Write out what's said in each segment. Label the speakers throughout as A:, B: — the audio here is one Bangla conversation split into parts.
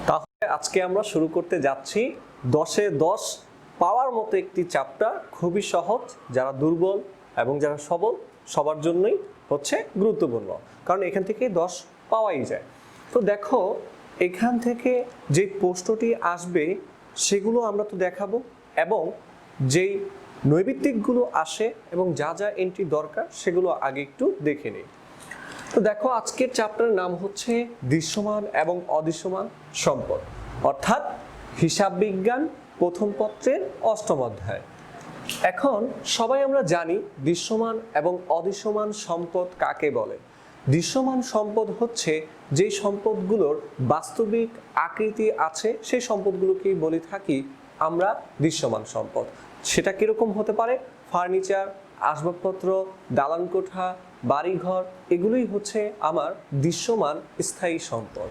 A: তাহলে আজকে আমরা শুরু করতে যাচ্ছি 10-এ 10 পাওয়ার মতো একটি চ্যাপ্টার, খুবই সহজ। যারা দুর্বল এবং যারা সবল সবার জন্যই হচ্ছে গুরুত্বপূর্ণ, কারণ এখান থেকে 10 পাওয়াই যায়। তো দেখো, এখান থেকে যে প্রশ্নটি আসবে সেগুলো আমরা তো দেখাবো, এবং যেই নৈবিত্তিকগুলো আসে এবং যা যা এন্ট্রি দরকার সেগুলো আগে একটু দেখে নিই। তো দেখো, আজকের চ্যাপ্টারের নাম হচ্ছে দৃশ্যমান এবং অদৃশ্যমান সম্পদ, অর্থাৎ হিসাব বিজ্ঞান প্রথম পত্রের 8ম অধ্যায়। এখন সবাই আমরা জানি দৃশ্যমান এবং অদৃশ্যমান সম্পদ কাকে বলে। দৃশ্যমান সম্পদ হচ্ছে যে সম্পদগুলোর বাস্তবিক আকৃতি আছে, সেই সম্পদগুলোকেই বলে থাকি আমরা দৃশ্যমান সম্পদ। সেটা কিরকম হতে পারে? ফার্নিচার, আসবাবপত্র, দালান কোঠা, বাড়িঘর, এগুলোই হচ্ছে আমার দৃশ্যমান স্থায়ী সম্পদ।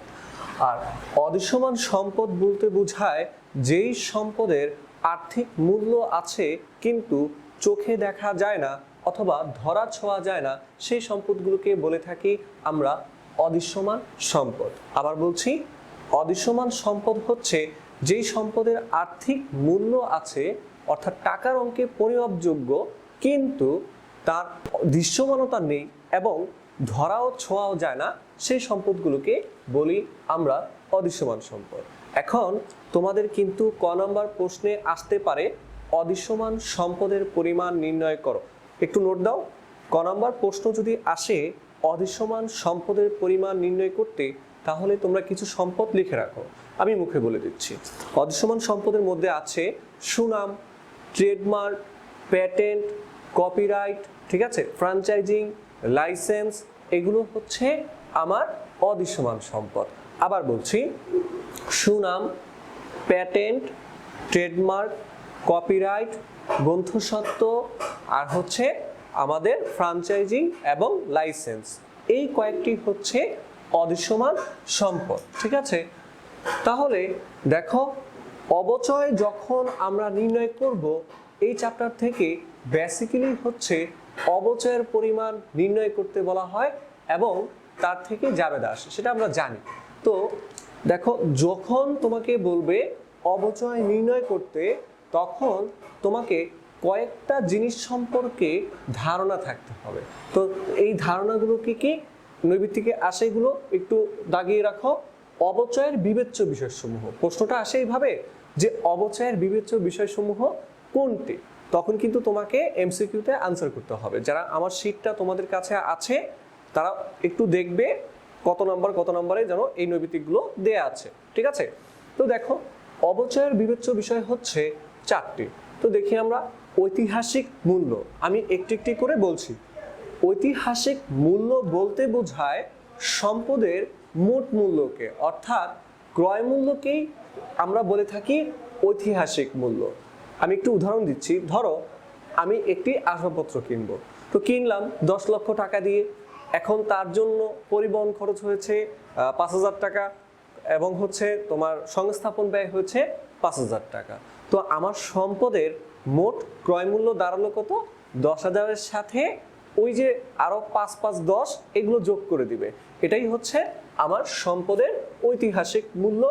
A: আর অদৃশ্যমান সম্পদ বলতে বোঝায় যেই সম্পদের আর্থিক মূল্য আছে কিন্তু চোখে দেখা যায় না অথবা ধরা ছোঁয়া যায় না, সেই সম্পদগুলোকে বলে থাকি আমরা অদৃশ্যমান সম্পদ। আবার বলছি, অদৃশ্যমান সম্পদ হচ্ছে যেই সম্পদের আর্থিক মূল্য আছে, অর্থাৎ টাকার অঙ্কে পরিমাপযোগ্য, কিন্তু তার দৃশ্যমানতা নেই এবং ধরাও ছোঁয়াও যায় না, সেই সম্পদগুলোকে বলি আমরা অদৃশ্যমান সম্পদ। এখন তোমাদের কিন্তু ক নম্বর প্রশ্নে আসতে পারে অদৃশ্যমান সম্পদের পরিমাণ নির্ণয় করো। একটু নোট দাও, ক নম্বর প্রশ্ন যদি আসে অদৃশ্যমান সম্পদের পরিমাণ নির্ণয় করতে, তাহলে তোমরা কিছু সম্পদ লিখে রাখো। আমি মুখে বলে দিচ্ছি। অদৃশ্যমান সম্পদের মধ্যে আছে সুনাম, ট্রেডমার্ক, প্যাটেন্ট, কপিরাইট, ঠিক আছে, ফ্র্যাঞ্চাইজিং, লাইসেন্স, এগুলো হচ্ছে আমার অদৃশ্যমান সম্পদ। আবার বলছি, সুনাম, প্যাটেন্ট, ট্রেডমার্ক, কপিরাইট, গ্রন্থস্বত্ব, আর হচ্ছে আমাদের ফ্র্যাঞ্চাইজিং এবং লাইসেন্স, এই কয়েকটি হচ্ছে অদৃশ্যমান সম্পদ। ঠিক আছে, তাহলে দেখো, অবচয় যখন আমরা নির্ণয় করব, এই চ্যাপ্টার থেকে বেসিক্যালি হচ্ছে অবচয়ের পরিমাণ নির্ণয় করতে বলা হয় এবং তার থেকে জাবেদা আসে, সেটা আমরা জানি। তো দেখো, যখন তোমাকে বলবে অবচয় নির্ণয় করতে, তখন তোমাকে কয়েকটা জিনিস সম্পর্কে ধারণা থাকতে হবে। তো এই ধারণাগুলো কি কি নৈবিত্তিকে আসে, এগুলো একটু দাগিয়ে রাখো। অবচয়ের বিবেচ্য বিষয়সমূহ, প্রশ্নটা আসে এইভাবে যে অবচয়ের বিবেচ্য বিষয়সমূহ কোনটি, তখন কিন্তু তোমাকে এমসিকিউতে আনসার করতে হবে। যারা আমার শীটটা তোমাদের কাছে আছে তারা একটু দেখবে কত নম্বরে যেন এই নৈবিত্তিকগুলো দেয়া আছে। ঠিক আছে, তো দেখো, অবচয়ের বিবেচ্য বিষয় হচ্ছে 4টি। তো দেখি আমরা। ঐতিহাসিক মূল্য, আমি একটি একটি করে বলছি। ঐতিহাসিক মূল্য বলতে বোঝায় সম্পদের মোট মূল্যকে, অর্থাৎ ক্রয় মূল্যকেই আমরা বলে থাকি ঐতিহাসিক মূল্য। আমি একটু উদাহরণ দিচ্ছি। ধরো, আমি একটি আসবাবপত্র কিনবো, তো কিনলাম 10 লক্ষ টাকা দিয়ে। এখন তার জন্য পরিবহন খরচ হয়েছে 5,000 টাকা এবং হচ্ছে তোমার সংস্থাপন ব্যয় হয়েছে 5,000 টাকা। তো আমার সম্পদের মোট ক্রয় মূল্য দাঁড়ালো কত? 10,000-এর সাথে ওই যে আরো 5 5 10 এগুলো যোগ করে দিবে। এটাই হচ্ছে আমার সম্পদের ঐতিহাসিক মূল্য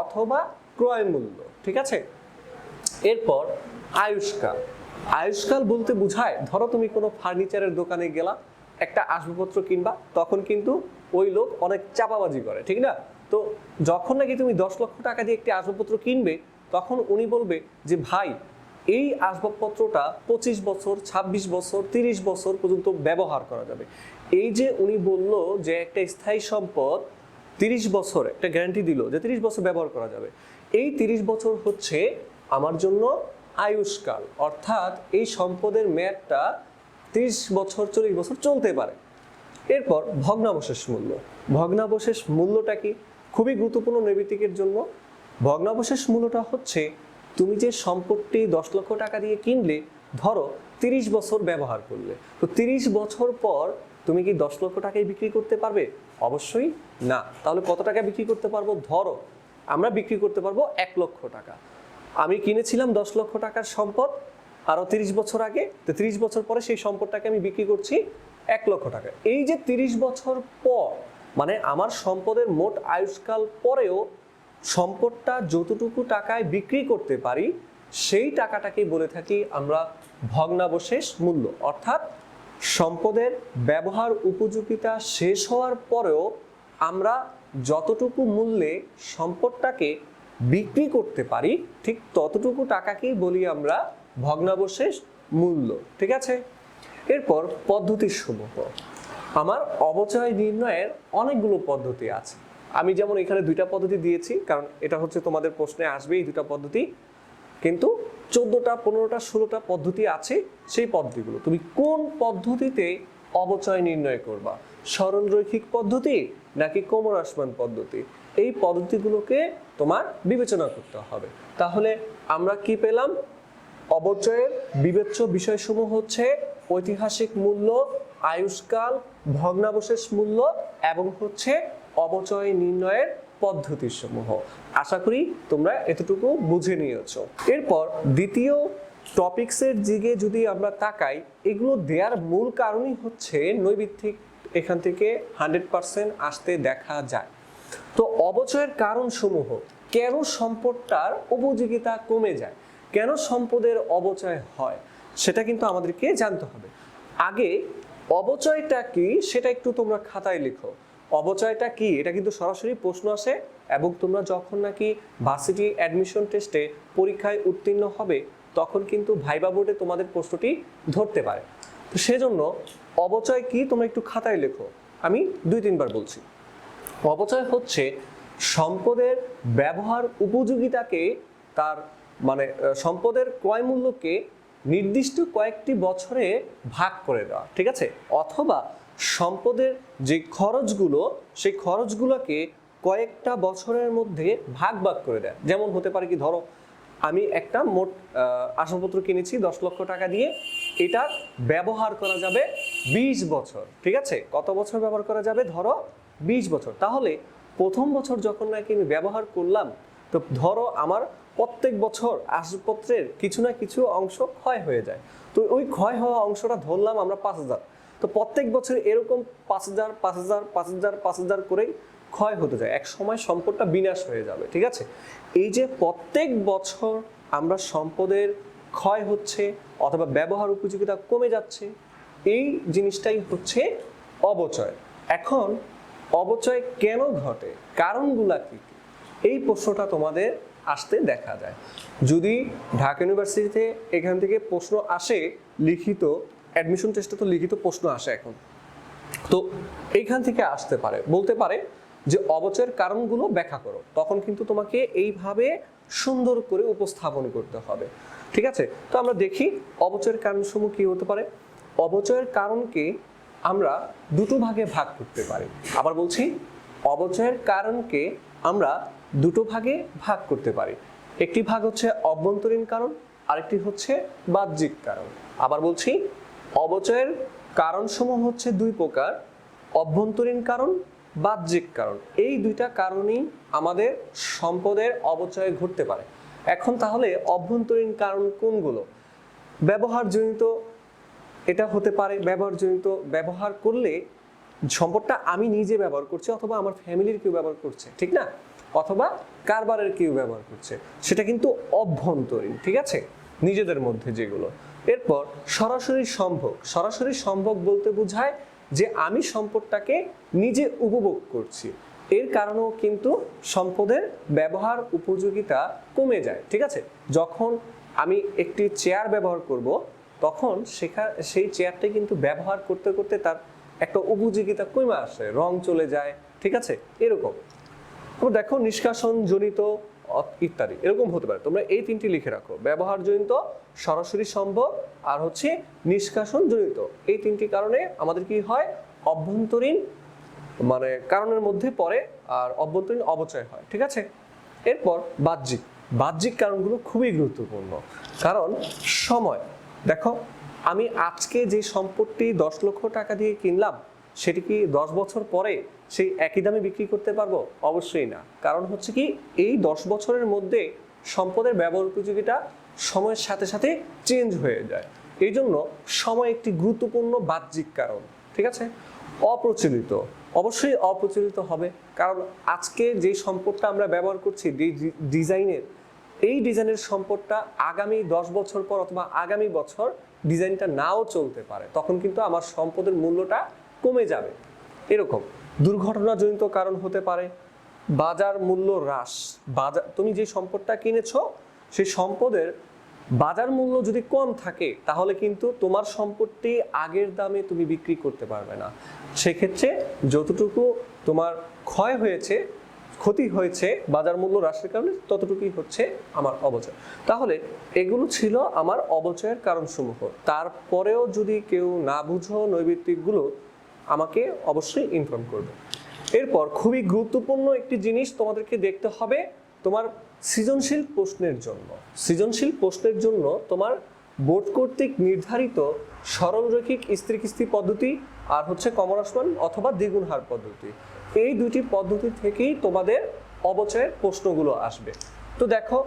A: অথবা ক্রয় মূল্য। ঠিক আছে, এরপর আয়ুষ্কাল। আয়ুষ্কাল বলতে বোঝায়, ধরো তুমি কোনো ফার্নিচারের দোকানে গেলা, একটা আসবাবপত্র কিনবা, তখন কিন্তু ওই লোক অনেক চাপাবাজি করে, ঠিক না? তো যখন নাকি তুমি 10 লক্ষ টাকা দিয়ে একটি আসবাবপত্র কিনবে, তখন উনি বলবে যে ভাই, এই আসবাবপত্রটা 25 বছর, 26 বছর, 30 বছর পর্যন্ত ব্যবহার করা যাবে। এই যে উনি বলল যে একটা স্থায়ী সম্পদ 30 বছর একটা গ্যারান্টি দিল যে 30 বছর ব্যবহার করা যাবে, এই 30 বছর হচ্ছে আমার জন্য আয়ুষ্কাল, অর্থাৎ এই সম্পদের মেয়াদটা 30 বছর 40 বছর চলতে পারে। এরপর ভগ্নাবশেষ মূল্য। ভগ্নাবশেষ মূল্যটা কি? খুবই গুরুত্বপূর্ণ নৈবিত্তিকের জন্য। ভগ্নাবশেষ মূল্যটা হচ্ছে তুমি যে সম্পত্তি 10 লক্ষ টাকা দিয়ে কিনলে, ধরো 30 বছর ব্যবহার করলে, তো 30 বছর পর তুমি কি 10 লক্ষ টাকায় বিক্রি করতে পারবে? অবশ্যই না। তাহলে কত টাকা বিক্রি করতে পারবো? ধরো আমরা বিক্রি করতে পারবো 1 লক্ষ টাকা। আমি কিনেছিলাম 10 লক্ষ টাকার সম্পদ আরো 30 বছর আগে, তো 30 বছর পরে সেই সম্পদটাকে আমি বিক্রি করছি 1 লক্ষ টাকা। এই যে 30 বছর পর, মানে আমার সম্পদের মোট আয়ুষ্কাল পরেও সম্পদটা যতটুকু টাকায় বিক্রি করতে পারি সেই টাকাটাকেই বলে থাকি আমরা ভগ্নাবশেষ মূল্য। অর্থাৎ সম্পদের ব্যবহার উপযোগিতা শেষ হওয়ার পরেও আমরা যতটুকু মূল্যে সম্পদটাকে বিক্রি করতে পারি ঠিক ততটুকু টাকাকেই বলি আমরা ভগ্নাবশেষ মূল্য। ঠিক আছে, এরপর পদ্ধতির সমূহ। আমার অবচয় নির্ণয়ের অনেকগুলো পদ্ধতি আছে। আমি যেমন এখানে দুইটা পদ্ধতি দিয়েছি, কারণ এটা হচ্ছে তোমাদের প্রশ্নে আসবে এই দুটা পদ্ধতি, কিন্তু 14টা 15টা 16টা পদ্ধতি আছে। সেই পদ্ধতিগুলো তুমি কোন পদ্ধতিতে অবচয় নির্ণয় করবা, সরল রৈখিক পদ্ধতি নাকি ক্রমহ্রাসমান পদ্ধতি, এই পদ্ধতিগুলোকে তোমার বিবেচনা করতে হবে। তাহলে আমরা কি পেলাম? অবচয়ের বিবেচ্য বিষয়সমূহ হচ্ছে ঐতিহাসিক মূল্য, আয়ুষ্কাল, ভগ্নাবশেষ মূল্য এবং হচ্ছে অবচয় নির্ণয়ের পদ্ধতি সমূহ। আশা করি তোমরা এতটুকু বুঝে নিয়েছো। এরপর দ্বিতীয় টপিকসের দিকে যদি আমরা তাকাই, এগুলো দেওয়ার মূল কারণই হচ্ছে নৈবিত্তিক এখান থেকে 100% আসতে দেখা যায়। তো অবচয়ের কারণ সমূহ, কেন সম্পদটার উপযোগিতা কমে যায়, কেন সম্পদের অবচয় হয়, সেটা কিন্তু আমাদেরকে জানতে হবে। আগে অবচয়টা কি সেটা একটু তোমরা খাতায় লিখো। অবচয়টা কি এটা কিন্তু সরাসরি প্রশ্ন আসে, এবং তোমরা যখন নাকি ভার্সিটি অ্যাডমিশন টেস্টে পরীক্ষায় উত্তীর্ণ হবে তখন কিন্তু ভাইবা বোর্ডে তোমাদের প্রশ্নটি ধরতে পারে। তো সেজন্য অবচয় কি তোমরা একটু খাতায় লেখো। আমি 2-3 বার বলছি। অবচয় হচ্ছে সম্পদের ব্যবহার উপযোগিতাকে, তার মানে সম্পদের ক্রয় মূল্যকে নির্দিষ্ট কয়েকটি বছরে ভাগ করে দেওয়া, ঠিক আছে, অথবা সম্পদের যে খরচগুলো সেই খরচগুলোকে কয়েকটা বছরের মধ্যে ভাগ ভাগ করে দেয়। যেমন হতে পারে কি, ধরো আমি একটা মোট আসবাবপত্র কিনেছি 10 লক্ষ টাকা দিয়ে, এটা ব্যবহার করা যাবে 20 বছর, ঠিক আছে, কত বছর ব্যবহার করা যাবে? ধরো 20 বছর। তাহলে প্রথম বছর যখন নাকি আমি ব্যবহার করলাম, তো ধরো আমার প্রত্যেক বছর আসবাবপত্রের কিছু না কিছু অংশ ক্ষয় হয়ে যায়। তো ওই ক্ষয় হওয়া অংশটা ধরলাম আমরা 5000। তো প্রত্যেক বছর এরকম 5000 5000 5000 5000 করে ক্ষয় হতে যায়, এক সময় সম্পদটা বিনাশ হয়ে যাবে। ঠিক আছে, এই যে প্রত্যেক বছর আমরা সম্পদের ক্ষয় হচ্ছে অথবা ব্যবহার উপযোগিতা কমে যাচ্ছে, এই জিনিসটাই হচ্ছে অবচয়। এখন অবচয় কেন ঘটে, কারণগুলা কি কি, এই প্রশ্নটা তোমাদের আসতে দেখা যায়। যদি ঢাকা ইউনিভার্সিটিতে এখান থেকে প্রশ্ন আসে লিখিত, অ্যাডমিশন টেস্টে তো লিখিত প্রশ্ন আসে এখন, তো এইখান থেকে আসতে পারে, বলতে পারে যে অবচয়ের কারণগুলো ব্যাখ্যা করো, তখন কিন্তু তোমাকে এইভাবে সুন্দর করে উপস্থাপন করতে হবে। ঠিক আছে, তো আমরা দেখি অবচয়ের কারণসমূহ কি হতে পারে। অবচয়ের কারণকে আমরা দুটো ভাগে ভাগ করতে পারি। আবার বলছি, অবচয়ের কারণকে আমরা দুটো ভাগে ভাগ করতে পারি। একটি ভাগ হচ্ছে অভ্যন্তরীণ কারণ, আরেকটি হচ্ছে বাহ্যিক কারণ। আবার বলছি, অবচয়ের কারণসমূহ হচ্ছে দুই প্রকার, অভ্যন্তরীণ কারণ, বাহ্যিক কারণ। এই দুইটা কারণেই আমাদের সম্পদের অবচয় ঘটতে পারে। এখন তাহলে অভ্যন্তরীণ কারণ কোনগুলো? ব্যবহারজনিত, এটা হতে পারে ব্যবহারজনিত, ব্যবহার করলে সম্পদটা আমি নিজে ব্যবহার করছি অথবা আমার ফ্যামিলির কেউ ব্যবহার করছে, ঠিক না, অথবা কারবারের কেউ ব্যবহার করছে, সেটা কিন্তু অভ্যন্তরীণ। ঠিক আছে, নিজেদের মধ্যে যেগুলো। এরপর সরাসরি সম্ভোগ। সরাসরি সম্ভোগ বলতে বোঝায় যে আমি সম্পদটাকে নিজে উপভোগ করছি, এর কারণেও কিন্তু সম্পদের ব্যবহার উপযোগিতা কমে যায়। ঠিক আছে, যখন আমি একটি চেয়ার ব্যবহার করব তখন সেই চেয়ারটা কিন্তু ব্যবহার করতে করতে তার একটা উপযোগিতা কমে আসে, রং চলে যায়। ঠিক আছে, এরকম। দেখো নিষ্কাশন জনিত ইত্যাদি এরকম হতে পারে। তোমরা এই তিনটি লিখে রাখো, ব্যবহারজনিত, সরাসরি সম্ভব আর হচ্ছে নিষ্কাশন জনিত। এই তিনটি কারণে আমাদের কি হয়, অভ্যন্তরীণ মানে কারণের মধ্যে পড়ে আর অভ্যন্তরীণ অবচয় হয়। ঠিক আছে, এরপর বাহ্যিক। বাহ্যিক কারণগুলো খুবই গুরুত্বপূর্ণ, কারণ সময়। দেখো আমি আজকে যে সম্পদটি 10 লক্ষ টাকা দিয়ে কিনলাম সেটি কি 10 বছর পরে সেই একই দামে বিক্রি করতে পারবো? অবশ্যই না। কারণ হচ্ছে কি, এই 10 বছরের মধ্যে সম্পদের ব্যবহার উপযোগিতা সময়ের সাথে সাথে চেঞ্জ হয়ে যায়। এই জন্য সময় একটি গুরুত্বপূর্ণ বাহ্যিক কারণ। ঠিক আছে, অপ্রচলিত। অবশ্যই অপ্রচলিত হবে, কারণ আজকে যে সম্পদটা আমরা ব্যবহার করছি ডিজাইনের, এই ডিজাইনের সম্পদটা আগামী 10 বছর পর অথবা আগামী বছর ডিজাইনটা নাও চলতে পারে, তখন কিন্তু আমার সম্পদের মূল্যটা কমে যাবে। এরকম দুর্ঘটনাজনিত কারণ হতে পারে, বাজার মূল্য হ্রাস, তুমি যে সম্পদটা কিনেছো সেই সম্পদের বাজার মূল্য যদি কম থাকে তাহলে কিন্তু তোমার সম্পদটি আগের দামে তুমি বিক্রি করতে পারবে না। সেক্ষেত্রে যতটুকু তোমার ক্ষয় হয়েছে, ক্ষতি হয়েছে বাজার মূল্য হ্রাসের কারণে, ততটুকুই হচ্ছে আমার অবচয়। তাহলে এগুলো ছিল আমার অবচয়ের কারণসমূহ। তারপরেও যদি কেউ না বুঝো নৈমিত্তিকগুলো, আমাকে অবশ্যই ইনফর্ম করবে। এরপর খুবই গুরুত্বপূর্ণ একটি জিনিস তোমাদেরকে দেখতে হবে তোমার সৃজনশীল প্রশ্নের জন্য। সৃজনশীল প্রশ্নের জন্য তোমার বোর্ড কর্তৃক নির্ধারিত সরলরৈখিক স্থির-কিস্তি পদ্ধতি আর হচ্ছে কমন অথবা দ্বিগুণ হার পদ্ধতি, এই দুটি পদ্ধতি থেকেই তোমাদের অবচয়ের প্রশ্নগুলো আসবে। তো দেখো,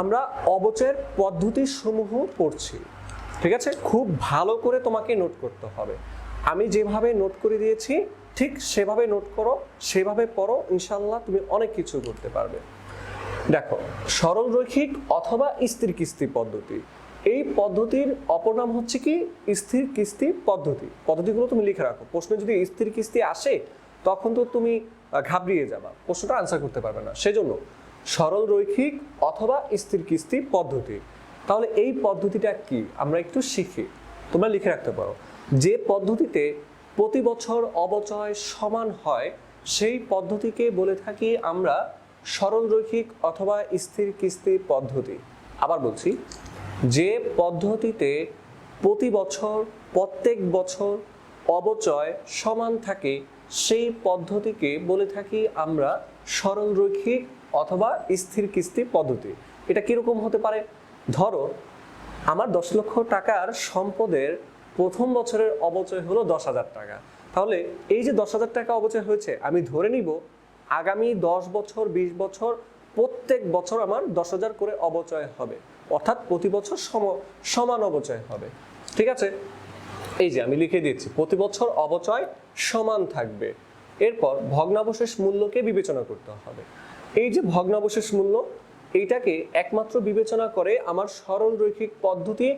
A: আমরা অবচয়ের পদ্ধতি সমূহ পড়ছি, ঠিক আছে? খুব ভালো করে তোমাকে নোট করতে হবে। আমি যেভাবে নোট করে দিয়েছি ঠিক সেভাবে নোট করো, সেভাবে পড়ো, ইনশাল্লাহ তুমি অনেক কিছু করতে পারবে। দেখো, সরল রৈখিক অথবা স্থির কিস্তি পদ্ধতি, এই পদ্ধতির অপর নাম হচ্ছে কি স্থির কিস্তি পদ্ধতি। পদ্ধতিগুলো তুমি লিখে রাখো, প্রশ্নে যদি স্থির কিস্তি আসে তখন তো তুমি ঘাবড়িয়ে যাবা, প্রশ্নটা আনসার করতে পারবে না। সেজন্য সরল রৈখিক অথবা স্থির কিস্তি পদ্ধতি। তাহলে এই পদ্ধতিটা কি আমরা একটু শিখি, তোমরা লিখে রাখতে পারো। যে পদ্ধতিতে প্রতি বছর অবচয় সমান হয় সেই পদ্ধতিকে বলে থাকি আমরা সরল রৈখিক অথবা স্থির কিস্তি পদ্ধতি। আবার বলছি, যে পদ্ধতিতে প্রতি বছর প্রত্যেক বছর অবচয় সমান থাকে সেই পদ্ধতিকে বলে থাকি আমরা সরল রৈখিক অথবা স্থির কিস্তি পদ্ধতি। এটা কিরকম হতে পারে? ধরো আমার 10 লক্ষ টাকার সম্পদের প্রথম বছরের অবচয় হলো 10,000 টাকা। তাহলে এই যে 10,000 টাকা অবচয় হয়েছে, আমি ধরে নিব আগামী 10 বছর 20 বছর প্রত্যেক বছর আমার 10,000 করে অবচয় হবে, অর্থাৎ প্রতি বছর সমান অবচয় হবে। ঠিক আছে, এই যে আমি লিখে দিচ্ছি প্রতি বছর অবচয় সমান থাকবে। এরপর ভগ্নাবশেষ মূল্যকে বিবেচনা করতে হবে। এই যে ভগ্নাবশেষ মূল্য, এইটাকে একমাত্র বিবেচনা করে আমার সরল রৈখিক পদ্ধতি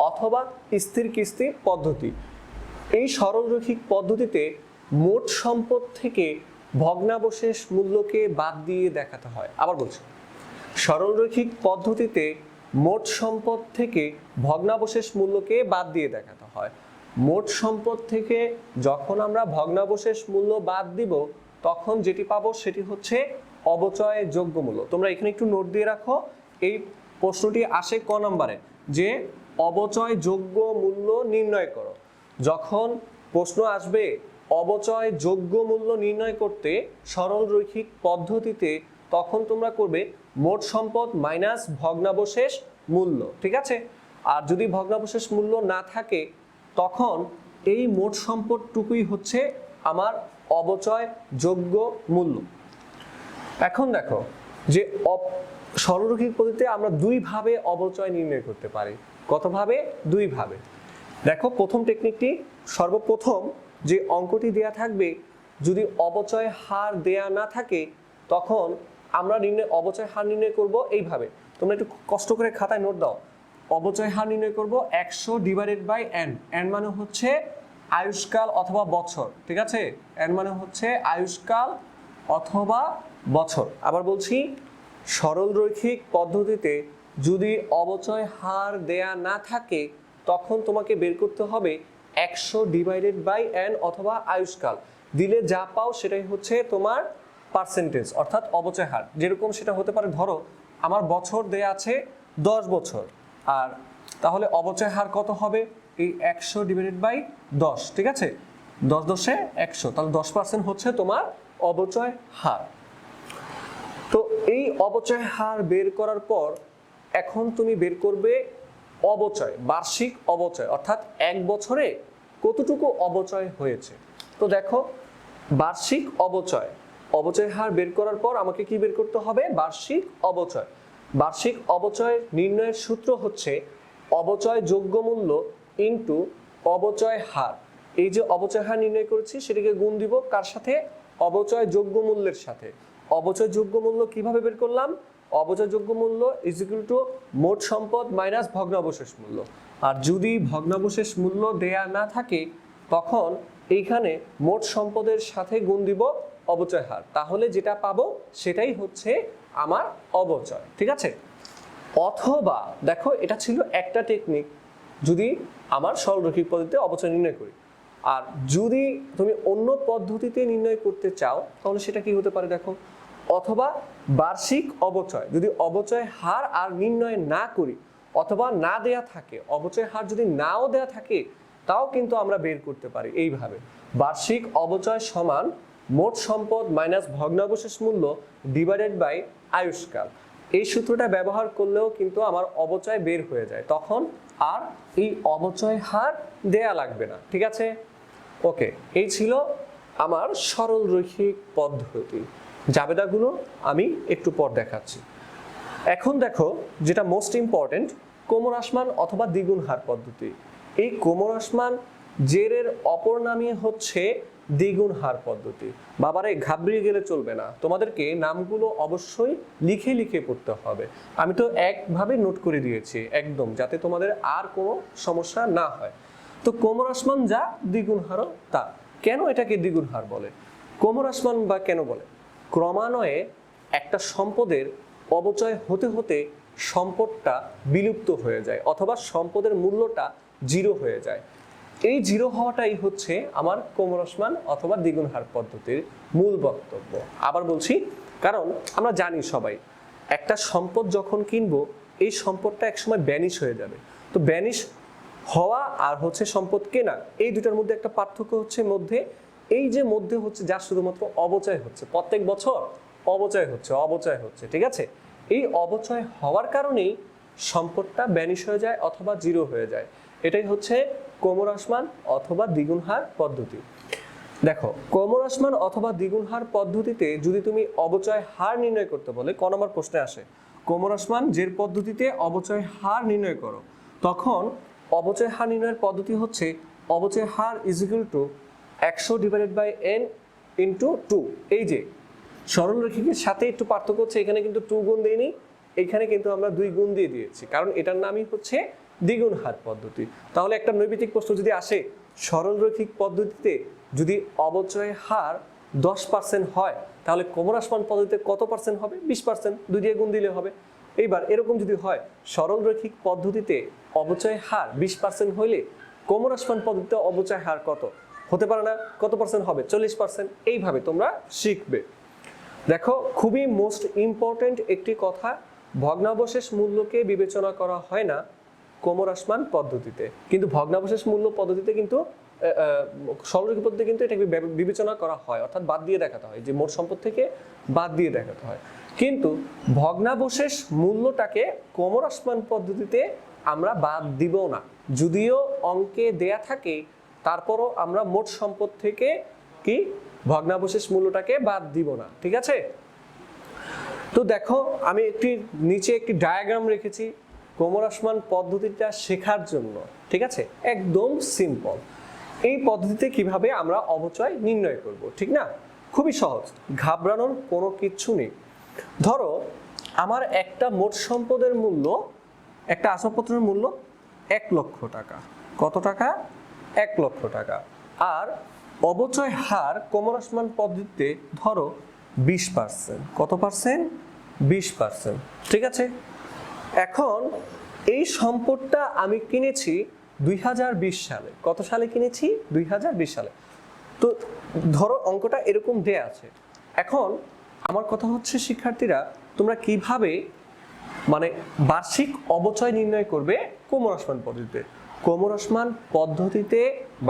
A: অথবা স্থির কিস্তি পদ্ধতি। এই সরল রৈখিক পদ্ধতিতে মোট সম্পদ থেকে ভগ্নাবশেষ মূল্যকে বাদ দিয়ে দেখাতে হয়। আবার বলছি, সরল রৈখিক পদ্ধতিতে মোট সম্পদ থেকে ভগ্নাবশেষ মূল্যকে বাদ দিয়ে দেখাতে হয়। মোট সম্পদ থেকে যখন আমরা ভগ্নাবশেষ মূল্য বাদ দিব তখন যেটি পাবো সেটি হচ্ছে অবচয় যোগ্য মূল্য। তোমরা এখানে একটু নোট দিয়ে রাখো, এই প্রশ্নটি আসে ক নম্বরে, যে অবচয় যোগ্য মূল্য নির্ণয় করো। যখন প্রশ্ন আসবে অবচয় যোগ্য মূল্য নির্ণয় করতে সরল রৈখিক পদ্ধতিতে, তখন তোমরা করবে মোট সম্পদ মাইনাস ভগ্নাবশেষ মূল্য, ঠিক আছে? আর যদি ভগ্নাবশেষ মূল্য না থাকে তখন এই মোট সম্পদটুকুই হচ্ছে আমার অবচয় যোগ্য মূল্য। এখন দেখো যে সরলরৈখিক পদ্ধতিতে আমরা দুইভাবে অবচয় নির্ণয় করতে পারি। কতভাবে? দুইভাবে। দেখো, প্রথম টেকনিকটি, সর্বপ্রথম যে অঙ্কটি দেয়া থাকবে, যদি অবচয় হার দেয়া না থাকে তখন আমরা অবচয় হার নির্ণয় করব এইভাবে। তোমরা একটু কষ্ট করে খাতায় নোট দাও। অবচয় হার নির্ণয় করব 100 ডিভাইডেড বাই n। n মানে হচ্ছে আয়ুষ্কাল অথবা বছর, ঠিক আছে? n মানে হচ্ছে আয়ুষ্কাল অথবা বছর। আবার বলছি, সরল রৈখিক পদ্ধতিতে যদি অবচয় হার দেয়া না থাকে তখন তোমাকে বের করতে হবে 100 ডিভাইডেড বাই n অথবা আয়ুষ্কাল। দিলে যা পাও সেটাই হচ্ছে তোমার পার্সেন্টেজ, অর্থাৎ অবচয় হার। যেরকম সেটা হতে পারে, ধরো আমার বছর দেয়া আছে 10 বছর, আর তাহলে অবচয় হার কত হবে? এই 100 ডিভাইডেড বাই 10, ঠিক আছে? 10 10 100, তাহলে 10% হচ্ছে তোমার অবচয় হার। তো এই অবচয় হার বের করার পর এখন তুমি বের করবে অবচয়, বার্ষিক অবচয়, অর্থাৎ এক বছরে কতটুকু অবচয় হয়েছে। তো দেখো, বার্ষিক অবচয়, অবচয় হার বের করার পর আমাকে কি বের করতে হবে? বার্ষিক অবচয়। বার্ষিক অবচয় নির্ণয়ের সূত্র হচ্ছে অবচয় যোগ্য মূল্য ইনটু অবচয় হার। এই যে অবচয় হার নির্ণয় করেছি সেটাকে গুণ দিব কার সাথে? অবচয় যোগ্য মূল্যের সাথে। অবচয় যোগ্য মূল্য কিভাবে বের করলাম? অবচয় যোগ্য মূল্য ইজ ইকুয়াল টু মোট সম্পদ মাইনাস ভগ্নাবশেষ মূল্য। আর যদি ভগ্নাবশেষ মূল্য দেয়া না থাকে তখন এইখানে মোট সম্পদের সাথে গুণ দিব অবচয় হার, তাহলে যেটা পাবো সেটাই হচ্ছে আমার অবচয়। ঠিক আছে? অথবা দেখো এটা ছিল একটা টেকনিক যদি আমার সরলরৈখিক পদ্ধতিতে অবচয় নির্ণয় করি, আর যদি তুমি অন্য পদ্ধতিতে নির্ণয় করতে চাও তাহলে সেটা কি হতে পারে দেখো, অথবা বার্ষিক অবচয় যদি অবচয় হার আর নির্ণয় না করি অথবা না দেয়া থাকে, অবচয় হার যদি নাও দেয়া থাকে তাও কিন্তু আমরা বের করতে পারি এইভাবে, বার্ষিক অবচয় সমান মোট সম্পদ মাইনাস ভগ্নাবশেষ মূল্য ডিভাইডেড বাই আয়ুষ্কাল। এই সূত্রটা ব্যবহার করলেও কিন্তু আমার অবচয় বের হয়ে যায়, তখন আর এই অবচয় হার দেয়া লাগবে না। ঠিক আছে? ওকে, এই ছিল আমার সরল রৈখিক পদ্ধতি। জাবেদাগুলো আমি একটু পর দেখাচ্ছি। এখন দেখো যেটা মোস্ট ইম্পর্টেন্ট, ক্রমহ্রাসমান অথবা দ্বিগুণ হার পদ্ধতি। এই ক্রমহ্রাসমান জেরের অপর নামই হচ্ছে দ্বিগুণ হার পদ্ধতি। বাবারে ঘাবড়িয়ে গেলে চলবে না, তোমাদেরকে নামগুলো অবশ্যই লিখে লিখে পড়তে হবে। আমি তো একভাবে নোট করে দিয়েছি একদম, যাতে তোমাদের আর কোনো সমস্যা না হয়। তো ক্রমহ্রাসমান যা, দ্বিগুণ হারও তা। কেন এটাকে দ্বিগুণ হার বলে? ক্রমহ্রাসমান বা কেন বলে? ক্রমান্বয়ে একটা সম্পদের অবচয় হতে হতে সম্পদটা বিলুপ্ত হয়ে যায় অথবা সম্পদের মূল্যটা জিরো হয়ে যায়। এই জিরো হওয়াটাই হচ্ছে আমার ক্রমহ্রাসমান অথবা দ্বিগুণ হার পদ্ধতির মূল বক্তব্য। আবার বলছি, কারণ আমরা জানি সবাই একটা সম্পদ যখন কিনবো এই সম্পদটা একসময় ব্যানিশ হয়ে যাবে। তো ব্যানিশ হওয়া আর হচ্ছে সম্পদ কেনা, এই দুটার মধ্যে একটা পার্থক্য হচ্ছে মধ্যে, এই যে মধ্যে হচ্ছে যা শুধুমাত্র অবচয় হচ্ছে, প্রত্যেক বছর অবচয় হচ্ছে। ঠিক আছে? এই অবচয় হওয়ার কারণেই সম্পদটা ব্যানিশ হয়ে যায় অথবা জিরো হয়ে যায়। এটাই হচ্ছে ক্রমহ্রাসমান অথবা দ্বিগুণ হার পদ্ধতি। দেখো, ক্রমহ্রাসমান অথবা দ্বিগুণ হার পদ্ধতিতে যদি তুমি অবচয় হার নির্ণয় করতে বলে, ক নম্বর প্রশ্নে আসে ক্রমহ্রাসমান জের পদ্ধতিতে অবচয় হার নির্ণয় করো, তখন অবচয় হার নির্ণয়ের পদ্ধতি হচ্ছে অবচয় হার is equal to 100 divided by n into 2। এই যে সরল রৈখিকের সাথে একটু পার্থক্য হচ্ছে, এখানে কিন্তু 2 গুণ দেইনি, এখানে কিন্তু আমরা 2 গুণ দিয়ে দিয়েছি, কারণ এটার নামই হচ্ছে দ্বিগুণ হার পদ্ধতি। তাহলে একটা নৈমিত্তিক প্রশ্ন যদি আসে, সরল রৈখিক পদ্ধতিতে যদি অবচয় হার 10% হয় তাহলে ক্রমহ্রাসমান পদ্ধতিতে কত পার্সেন্ট হবে? 20%, 2 দিয়ে গুণ দিলে হবে। এইবার এরকম যদি হয় সরল রৈখিক পদ্ধতিতে অবচয় হার 20% হইলে ক্রমহ্রাসমান পদ্ধতিতে অবচয় হার কত হতে পারে? না, কত পার্সেন্ট হবে? 40%। এইভাবে তোমরা শিখবে। দেখো, খুবই মোস্ট ইম্পর্টেন্ট একটি কথা, ভগ্নাবশেষ মূল্যকে বিবেচনা করা হয় না ক্রমহ্রাসমান পদ্ধতিতে, কিন্তু ভগ্নাবশেষ মূল্য পদ্ধতিতে কিন্তু সরলরৈখিক পদ্ধতিতে কিন্তু এটাকে বিবেচনা করা হয়, অর্থাৎ বাদ দিয়ে দেখাতে হয়, যে মোট সম্পদ থেকে বাদ দিয়ে দেখাতে হয়। কিন্তু ভগ্নাবশেষ মূল্যটাকে ক্রমহ্রাসমান পদ্ধতিতে আমরা বাদ দিব না, যদিও অঙ্কে দেয়া থাকে তারপরও আমরা মোট সম্পদ থেকে কি ভগ্নাবশেষ মূল্যটাকে বাদ দিব না। ঠিক আছে? তো দেখো, আমি নিচে একটি ডায়াগ্রাম রেখেছি ক্রমহ্রাসমান পদ্ধতিটা শেখার জন্য। ঠিক আছে? একদম সিম্পল। এই পদ্ধতিতে কিভাবে আমরা অবচয় নির্ণয় করব, ঠিক না? খুবই সহজ, ঘাবড়ানোর কোনো কিছু নেই। ধরো আমার একটা মোট সম্পদের মূল্য, একটা আসবাবপত্রের মূল্য 1 লক্ষ টাকা। কত টাকা? 1 লক্ষ টাকা। আর অবচয় হার ক্রমহ্রাসমান পদ্ধতিতে ধরো 20%। কত পার্সেন্ট? 20%। ঠিক আছে? এখন এই সম্পদটা আমি কিনেছি 2020 সালে। কত সালে কিনেছি? 2020 সালে। তো ধরো অঙ্কটা এরকম দেয়া আছে। এখন আমার কথা হচ্ছে শিক্ষার্থীরা, তোমরা কিভাবে মানে বার্ষিক অবচয় নির্ণয় করবে ক্রমহ্রাসমান পদ্ধতিতে? ক্রমহ্রাসমান পদ্ধতিতে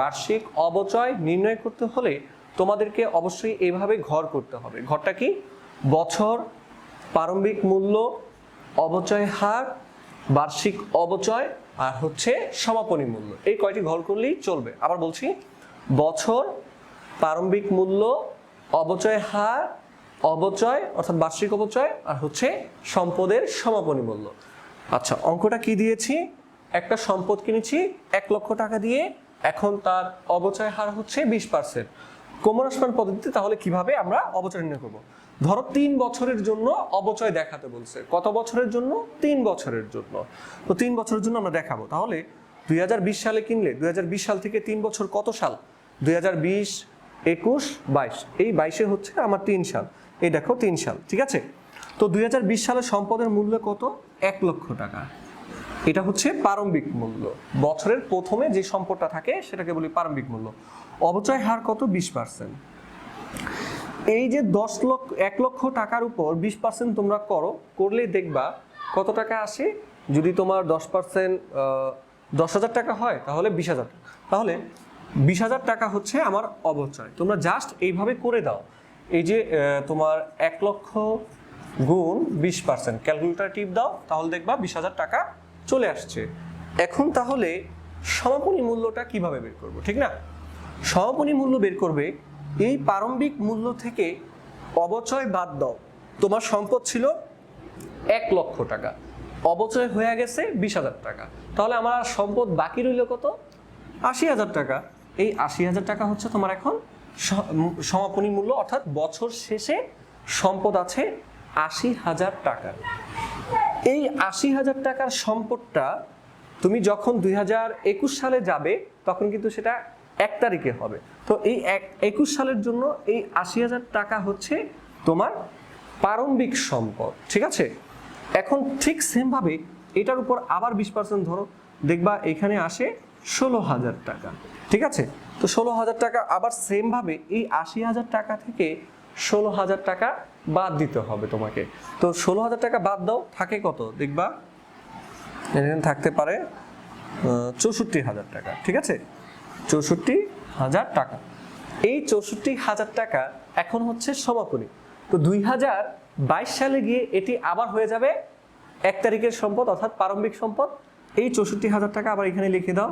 A: বার্ষিক অবচয় নির্ণয় করতে হলে তোমাদেরকে অবশ্যই এভাবে ঘর করতে হবে। ঘরটা কি? বছর, প্রারম্ভিক মূল্য, অবচয় হার, বার্ষিক অবচয়, আর হচ্ছে সমাপনী মূল্য। এই কয়টি ঘর করলেই চলবে। আবার বলছি, বছর, প্রারম্ভিক মূল্য, অবচয় হার, অবচয় অর্থাৎ বার্ষিক অবচয়, আর হচ্ছে সম্পদের সমাপনী মূল্য। আচ্ছা, অঙ্কটা কি দিয়েছি? একটা সম্পদ কিনেছি 1 লক্ষ টাকা দিয়ে, এখন তার অবচয় হার হচ্ছে 20%। ক্রমহ্রাসমান পদ্ধতিতে তাহলে কিভাবে আমরা অবচয় নির্ণয় করব? ধরো 3 বছরের জন্য অবচয় দেখাতে বলছে। কত বছরের জন্য? 3 বছরের জন্য। তো 3 বছরের জন্য আমরা দেখাবো। তাহলে 2020 সালে কিনলে 2020 সাল থেকে 3 বছর কত সাল? 2020, 21, 22। এই 22-এ হচ্ছে আমার 3 সাল। এই দেখো 3 সাল, ঠিক আছে? তো 2020 সালে সম্পদের মূল্য কত? 1 লক্ষ টাকা। এটা হচ্ছে প্রারম্ভিক মূল্য। বছরের প্রথমে যে সম্পদটা থাকে সেটাকে বলি প্রারম্ভিক মূল্য। অবচয় হার কত? 20%। এই যে 1 লক্ষ টাকার উপর 20% তোমরা করলে দেখবা কত টাকা আসে। যদি তোমার 10% 10,000 টাকা হয় তাহলে 20,000 টাকা। তাহলে 20,000 টাকা হচ্ছে আমার অবচয়। তোমরা জাস্ট এইভাবে করে দাও। এই যে তোমার 1 লক্ষ গুণ 20%, ক্যালকুলেটর টিপ দাও, তাহলে দেখবা 20,000 টাকা চলে আসছে। এখন তাহলে সমাপনী মূল্যটা কিভাবে বের করব, ঠিক না? সমাপনী মূল্য বের করবে এই প্রারম্ভিক মূল্য থেকে অবচয় বাদ দাও। তোমার সম্পদ ছিল 1 লক্ষ টাকা, অবচয় হয়ে গেছে 20,000 টাকা। তাহলে আমার সম্পদ বাকি রইল কত? 80,000 টাকা। এই 80,000 টাকা হচ্ছে তোমার এখন সমাপনী মূল্য, অর্থাৎ বছর শেষে সম্পদ আছে 80,000 টাকা। এই 80,000 টাকার সম্পদটা তুমি যখন 2021 সালে যাবে তখন কিন্তু সেটা 1 তারিখে হবে। তো এই 21 সালের জন্য এই 80,000 টাকা হচ্ছে তোমার প্রারম্ভিক সম্পদ, ঠিক আছে? এখন ঠিক সেমভাবে এটার উপর আবার 20% ধরো, দেখবা এখানে আসে 16,000 টাকা, ঠিক আছে? তো 16,000 টাকা আবার সেমভাবে এই 80,000 টাকা থেকে 16,000 টাকা বাদ দিতে হবে তোমাকে। তো 16,000 টাকা বাদ দাও, থাকে কত? দেখবা এখানে থাকতে পারে 64,000 টাকা, ঠিক আছে? 64,000 টাকা। এই 64,000 টাকা এখন হচ্ছে সমাপনী। তো 2022 সালে গিয়ে এটি আবার হয়ে যাবে 1 তারিখের সম্পদ, অর্থাৎ প্রারম্ভিক সম্পদ। এই 64,000 টাকা আবার এখানে লিখে দাও।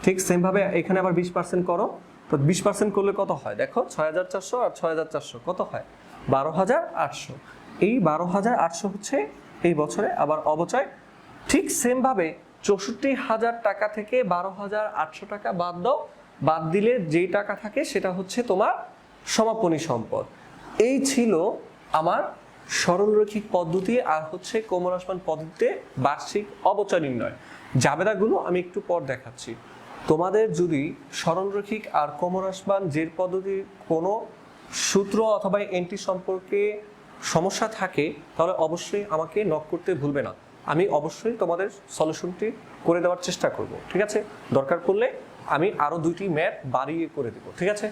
A: ঠিক সেমভাবে এখানে আবার 20% করো। তো 20% করলে কত হয় দেখো? 6,400 আর 6,400 কত হয়? 12,800। এই 12,800 হচ্ছে এই বছরে আবার অবচয়। ঠিক সেমভাবে 64,000 টাকা থেকে 12,800 টাকা বাদ দাও। বাদ দিলে যেই টাকা থাকে সেটা হচ্ছে তোমার সমাপনী সম্পদ। এই ছিল আমার সরলরৈখিক পদ্ধতি আর হচ্ছে ক্রমহ্রাসমান পদ্ধতিতে বার্ষিক অবচয় নির্ণয়। জাবেদাগুলো আমি একটু পর দেখাচ্ছি। তোমাদের যদি সরলরৈখিক আর ক্রমহ্রাসমান জের পদ্ধতির কোনো সূত্র অথবা এন্ট্রি সম্পর্কে সমস্যা থাকে তাহলে অবশ্যই আমাকে নক করতে ভুলবে না। আমি অবশ্যই তোমাদের সলিউশনটি করে দেওয়ার চেষ্টা করব, ঠিক আছে? দরকার পড়লে আমি আরও 2টি ম্যাথ বাড়িয়ে করে দেবো, ঠিক আছে?